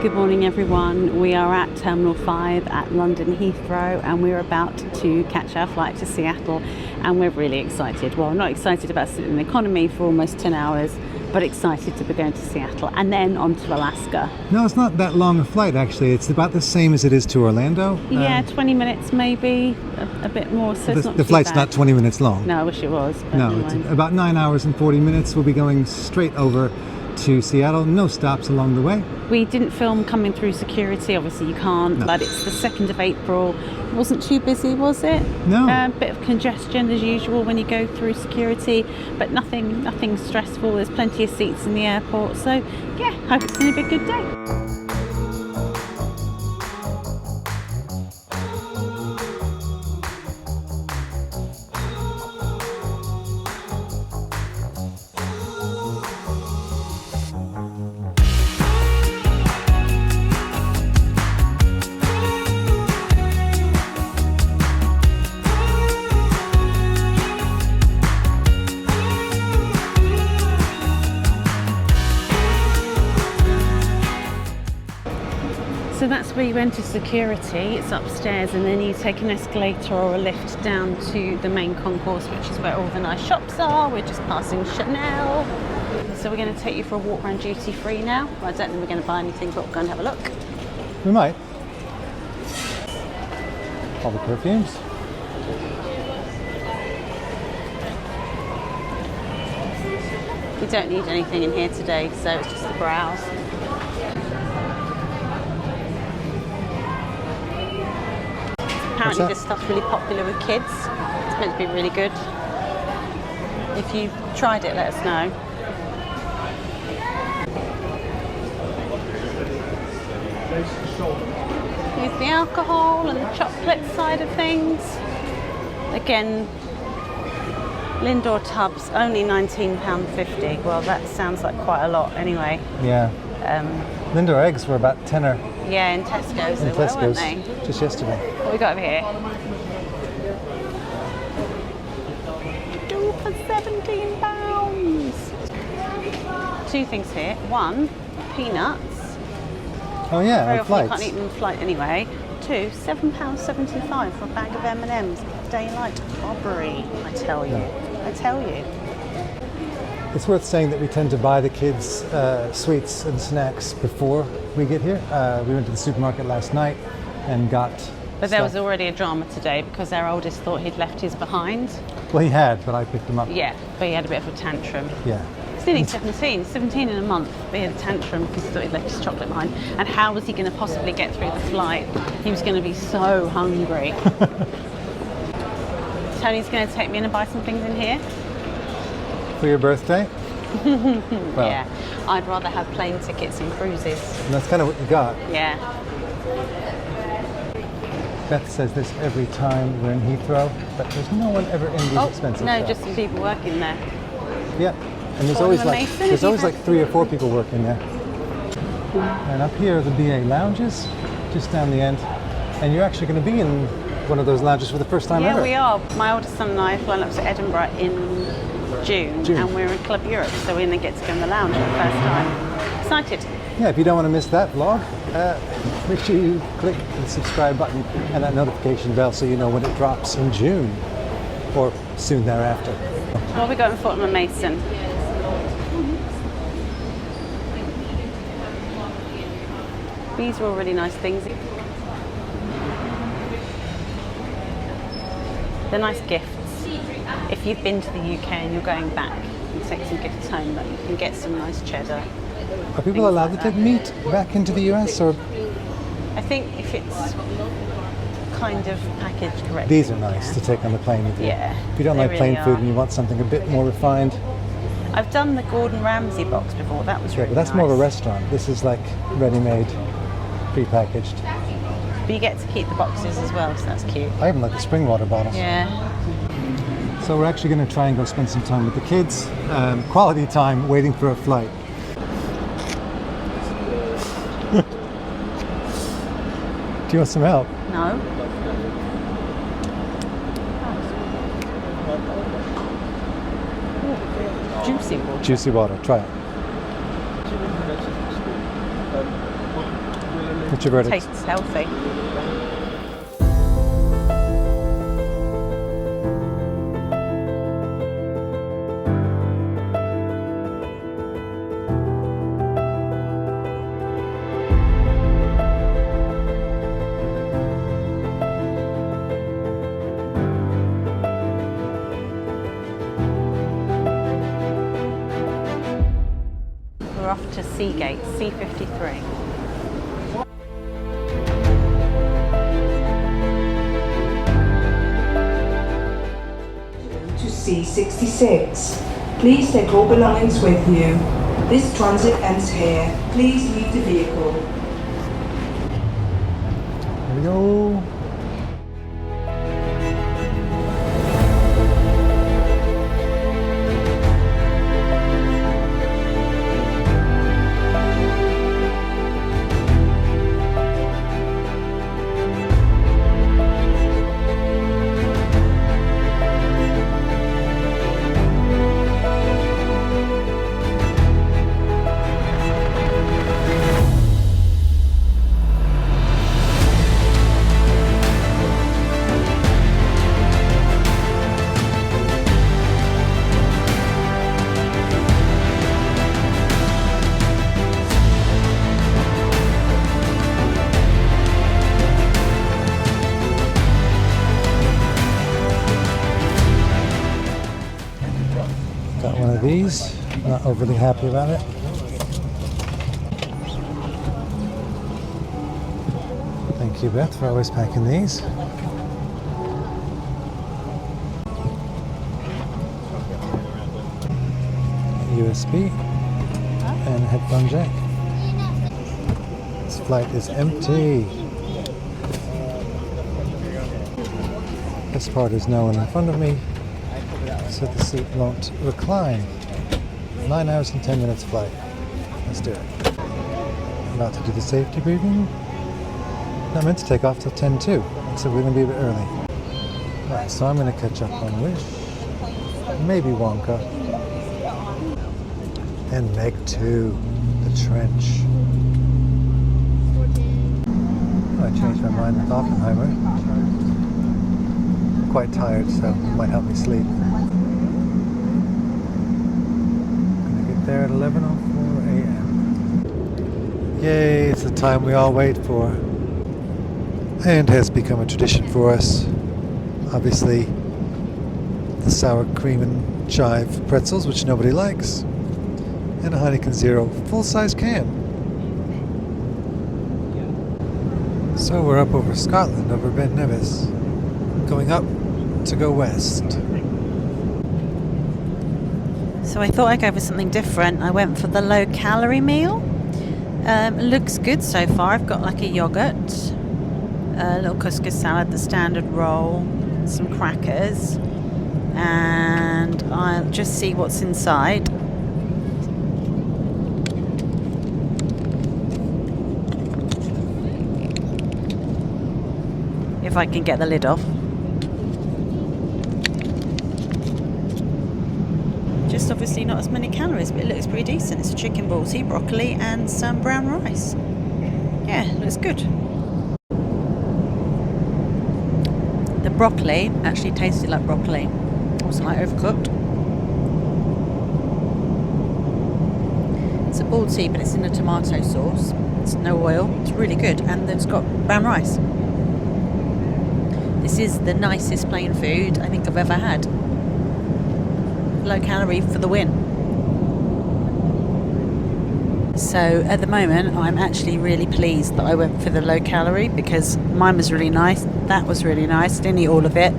Good morning everyone. We are at Terminal 5 at London Heathrow and we're about to catch our flight to Seattle, and we're really excited. Well, not excited about sitting in economy for almost 10 hours, but excited to be going to Seattle and then on to Alaska. No, it's not that long a flight actually. It's about the same as it is to Orlando. Yeah, 20 minutes maybe, a bit more. So it's not the flight's bad. not 20 minutes long. No, I wish it was. But No, it's about 9 hours and 40 minutes. We'll be going straight over to Seattle. No stops along the way. We didn't film coming through security, obviously you can't, No. but it's the 2nd of April. It wasn't too busy, was it? No. A bit of congestion as usual when you go through security, but nothing stressful. There's plenty of seats in the airport, so yeah, hope it's going to be a good day. So that's where you enter security. It's upstairs, and then you take an escalator or a lift down to the main concourse, which is where all the nice shops are. We're just passing Chanel. So we're going to take you for a walk around duty free now. I don't think we're going to buy anything, but we'll go and have a look. We might. All the perfumes. We don't need anything in here today, so it's just the browse. Apparently this stuff's really popular with kids. It's meant to be really good. If you've tried it, let us know. Here's the alcohol and the chocolate side of things. Again, Lindor tubs, only £19.50. Well, that sounds like quite a lot anyway. Yeah. Lindor eggs were about tenner. Yeah, in Tesco's In they were, weren't Tesco's they? just yesterday. What we got over here? Two for £17. Two things here. One, peanuts. Oh yeah, Very on often flights. you can't eat them in flight anyway. Two, £7.75 for a bag of M&Ms. Daylight robbery, I tell you. Yeah. I tell you. It's worth saying that we tend to buy the kids sweets and snacks before we get here. We went to the supermarket last night and got But there was stuff. already a drama today because our oldest thought he'd left his behind. Well, he had, but I picked him up. Yeah, but he had a bit of a tantrum. Yeah. He's nearly 17 in a month, but he had a tantrum because he thought he'd left his chocolate behind. And how was he going to possibly get through the flight? He was going to be so hungry. Tony's going to take me in and buy some things in here. For your birthday? Well, Yeah, I'd rather have plane tickets and cruises. and that's kind of what you got. Yeah. Beth says this every time we're in Heathrow, but there's no one ever in these expensive no, stuff. just some people working there. Yeah, and there's Fortnum always and like Mason, there's have you always had- like 3 or 4 people working there. And up here are the BA lounges, just down the end, and you're actually going to be in one of those lounges for the first time Yeah, ever. we are. My oldest son and I are flying up to Edinburgh in June, and we're in Club Europe, so we're going to get to go in the lounge for the first time. Excited. Yeah, if you don't want to miss that vlog, make sure you click the subscribe button and that notification bell so you know when it drops in June or soon thereafter. What have we got in Fortnum and Mason? These are all really nice things. They're nice gifts. If you've been to the UK and you're going back, you can take some gifts home, but you can get some nice cheddar. Are people allowed to take meat back into the US, or I think if it's kind of packaged correctly. these are nice to take on the plane with you? Yeah, If you don't they like plain really food are. and you want something a bit more refined, I've done the Gordon Ramsay box before. That was yeah, really but that's nice. more of a restaurant. This is like ready-made, pre-packaged. But you get to keep the boxes as well, so that's cute. I even like the spring water bottles. Yeah. So we're actually going to try and go spend some time with the kids. Quality time waiting for a flight. Do you want some help? No. Ooh, juicy water. Juicy water, try it. What's your verdict? Tastes healthy. We're off to Seagate, C53. To C66. Please take all belongings with you. This transit ends here. Please leave the vehicle. Here we go. Got one of these. Not overly happy about it. Thank you, Beth, for always packing these. USB and a headphone jack. This flight is empty. This part is no one in front of me, so the seat won't recline. 9 hours and 10 minutes flight. Let's do it. I'm about to do the safety briefing. Not meant to take off till 10:02, so we're going to be a bit early. Right, so I'm going to catch up on Wish, maybe Wonka, and Meg 2, the trench. I changed my mind with Oppenheimer. Quite tired, so it might help me sleep. Gonna get there at 11:04 a.m. Yay, it's the time we all wait for. And has become a tradition for us. Obviously, the sour cream and chive pretzels, which nobody likes, and a Heineken Zero full-size can. So we're up over Scotland, over Ben Nevis, going up to go west. So I thought I'd go for something different. I went for the low-calorie meal. It looks good so far. I've got like a yogurt, a little couscous salad, the standard roll, some crackers, and I'll just see what's inside. If I can get the lid off. Just obviously not as many calories, but it looks pretty decent. It's a chicken balti, broccoli and some brown rice. Yeah, looks good. The broccoli actually tasted like broccoli. It wasn't like overcooked. It's a balti, but it's in a tomato sauce. It's no oil. It's really good, and it's got brown rice. This is the nicest plain food I think I've ever had. Low calorie for the win. So at the moment I'm actually really pleased that I went for the low calorie, because mine was really nice, that was really nice, didn't eat all of it.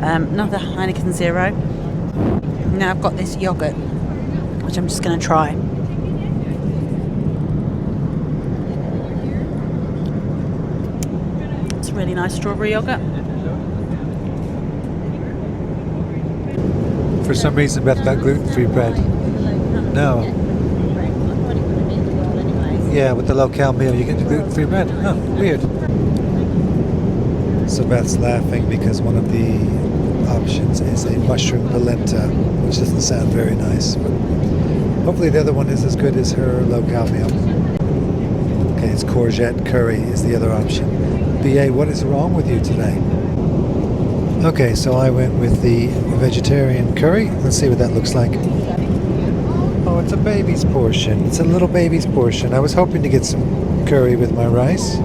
Another Heineken Zero. Now I've got this yogurt, which I'm just going to try. It's a really nice strawberry yogurt. For some reason, Beth got gluten-free bread. No. Yeah, with the low-cal meal, you get the gluten-free bread. Oh, weird. So Beth's laughing because one of the options is a mushroom polenta, which doesn't sound very nice, but hopefully the other one is as good as her low-cal meal. Okay, it's courgette curry is the other option. BA, what is wrong with you today? Okay, so I went with the vegetarian curry. Let's see what that looks like. Oh, it's a baby's portion. It's a little baby's portion. I was hoping to get some curry with my rice.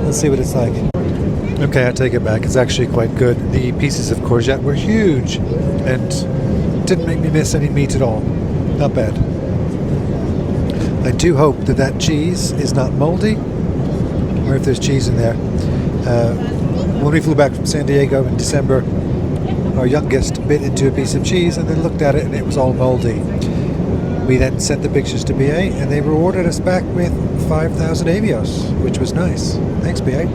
Let's see what it's like. Okay, I take it back. It's actually quite good. The pieces of courgette were huge and didn't make me miss any meat at all. Not bad. I do hope that that cheese is not moldy, or if there's cheese in there. When we flew back from San Diego in December, our youngest bit into a piece of cheese and then looked at it and it was all moldy. We then sent the pictures to BA and they rewarded us back with 5,000 avios, which was nice. Thanks, BA.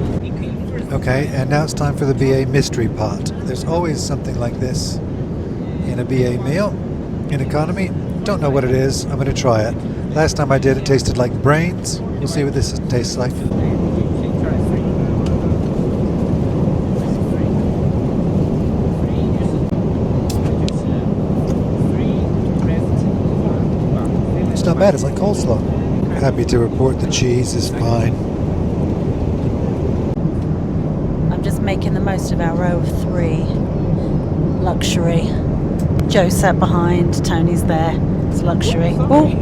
Okay, and now it's time for the BA mystery pot. There's always something like this in a BA meal in economy. Don't know what it is. I'm going to try it. Last time I did, it tasted like brains. We'll see what this tastes like. It's not bad. It's like coleslaw. Happy to report the cheese is fine. I'm just making the most of our row of 3. Luxury. Joe sat behind. Tony's there. It's luxury. Oh.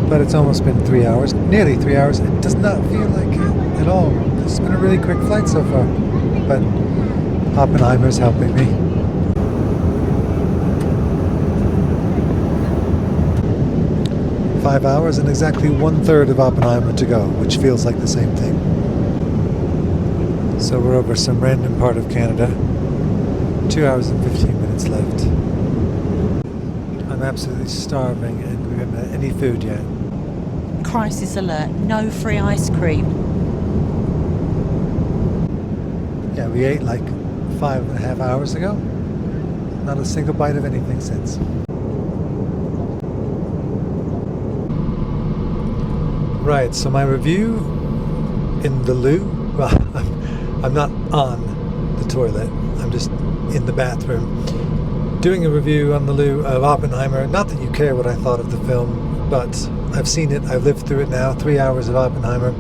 But it's almost been 3 hours, nearly 3 hours. It does not feel like it at all. It's been a really quick flight so far. But Oppenheimer's helping me. Five hours and exactly 1/3 of Oppenheimer to go, which feels like the same thing. So we're over some random part of Canada. 2 hours and 15 minutes left. I'm absolutely starving and we haven't had any food yet. Crisis alert. No free ice cream. Yeah, we ate like 5.5 hours ago. Not a single bite of anything since. Right, so my review in the loo, well, I'm not on the toilet, I'm just in the bathroom doing a review on the loo of Oppenheimer. Not that you care what I thought of the film, but I've seen it, I've lived through it now, 3 hours of Oppenheimer.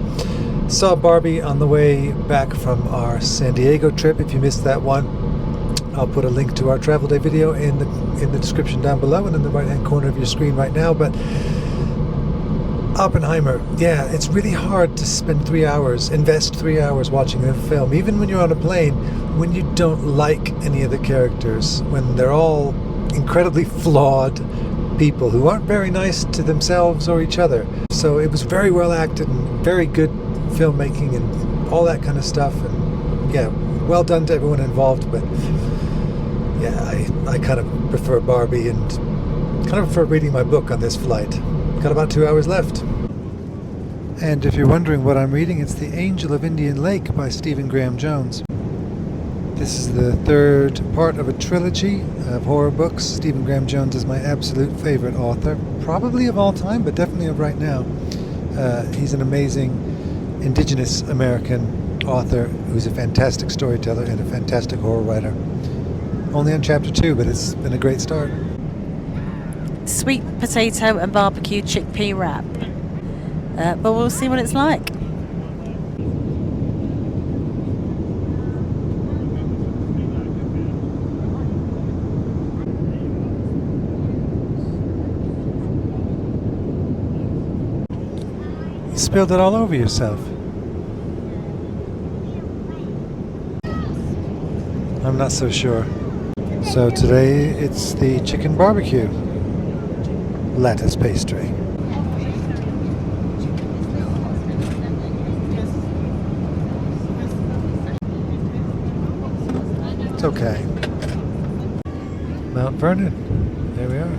Saw Barbie on the way back from our San Diego trip. If you missed that one, I'll put a link to our travel day video in the description down below and in the right hand corner of your screen right now. But Oppenheimer, yeah, it's really hard to spend 3 hours, invest 3 hours watching a film, even when you're on a plane, when you don't like any of the characters, when they're all incredibly flawed people who aren't very nice to themselves or each other. So it was very well acted and very good filmmaking and all that kind of stuff, and yeah, well done to everyone involved. But yeah, I kind of prefer Barbie and kind of prefer reading my book on this flight. Got about 2 hours left. And if you're wondering what I'm reading, it's The Angel of Indian Lake by Stephen Graham Jones. This is the third part of a trilogy of horror books. Stephen Graham Jones is my absolute favorite author, probably of all time, but definitely of right now. He's an amazing indigenous American author who's a fantastic storyteller and a fantastic horror writer. Only on chapter 2, but it's been a great start. Sweet potato and barbecue chickpea wrap. But we'll see what it's like. You spilled it all over yourself. I'm not so sure. So today it's the chicken barbecue lattice pastry. It's okay. Mount Vernon. There we are.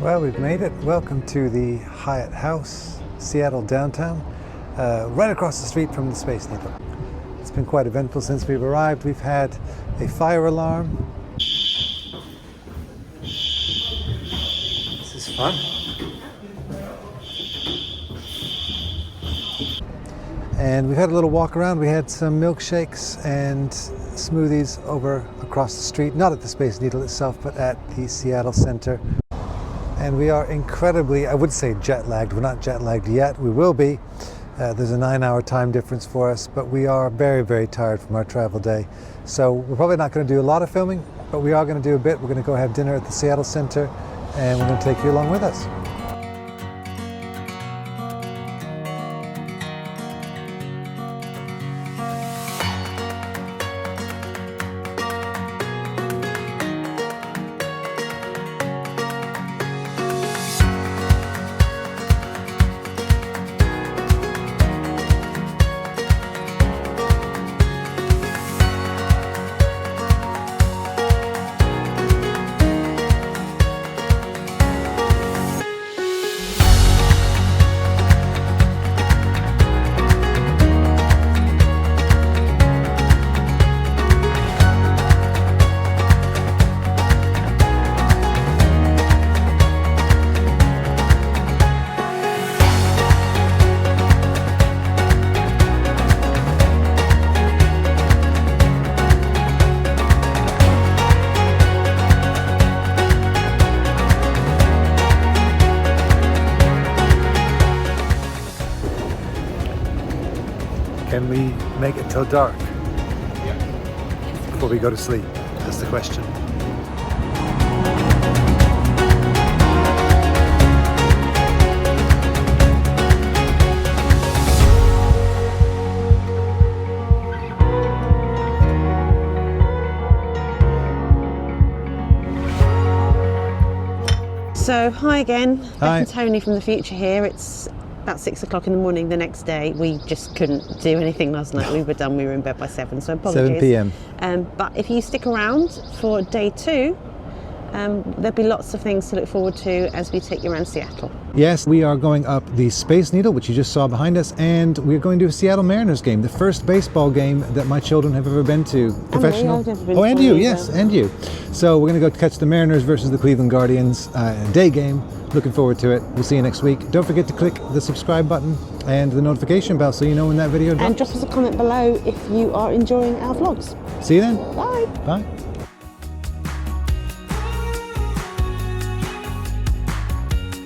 Well, we've made it. Welcome to the Hyatt House, Seattle downtown, right across the street from the Space Needle. It's been quite eventful since we've arrived. We've had a fire alarm. This is fun. And we've had a little walk around. We had some milkshakes and smoothies over across the street, not at the Space Needle itself, but at the Seattle Center. And we are incredibly, I would say jet lagged. We're not jet lagged yet. We will be. There's a 9-hour time difference for us, but we are very, very tired from our travel day. So we're probably not going to do a lot of filming, but we are going to do a bit. We're going to go have dinner at the Seattle Center, and we're going to take you along with us. Can we make it till dark before we go to sleep? That's the question. So, hi again. Hi. Beth Tony from the future here. It's about 6 o'clock in the morning the next day. We just couldn't do anything last night. We were done. We were in bed by 7, so apologies. 7 p.m. But if you stick around for day 2, there'll be lots of things to look forward to as we take you around Seattle. Yes, we are going up the Space Needle, which you just saw behind us, and we're going to a Seattle Mariners game, the first baseball game that my children have ever been to. Professional. I've never been Oh, and to you, one yes, either. and you. So we're going to go catch the Mariners versus the Cleveland Guardians, day game. Looking forward to it. We'll see you next week. Don't forget to click the subscribe button and the notification bell so you know when that video drops. And drop us a comment below if you are enjoying our vlogs. See you then. Bye. Bye.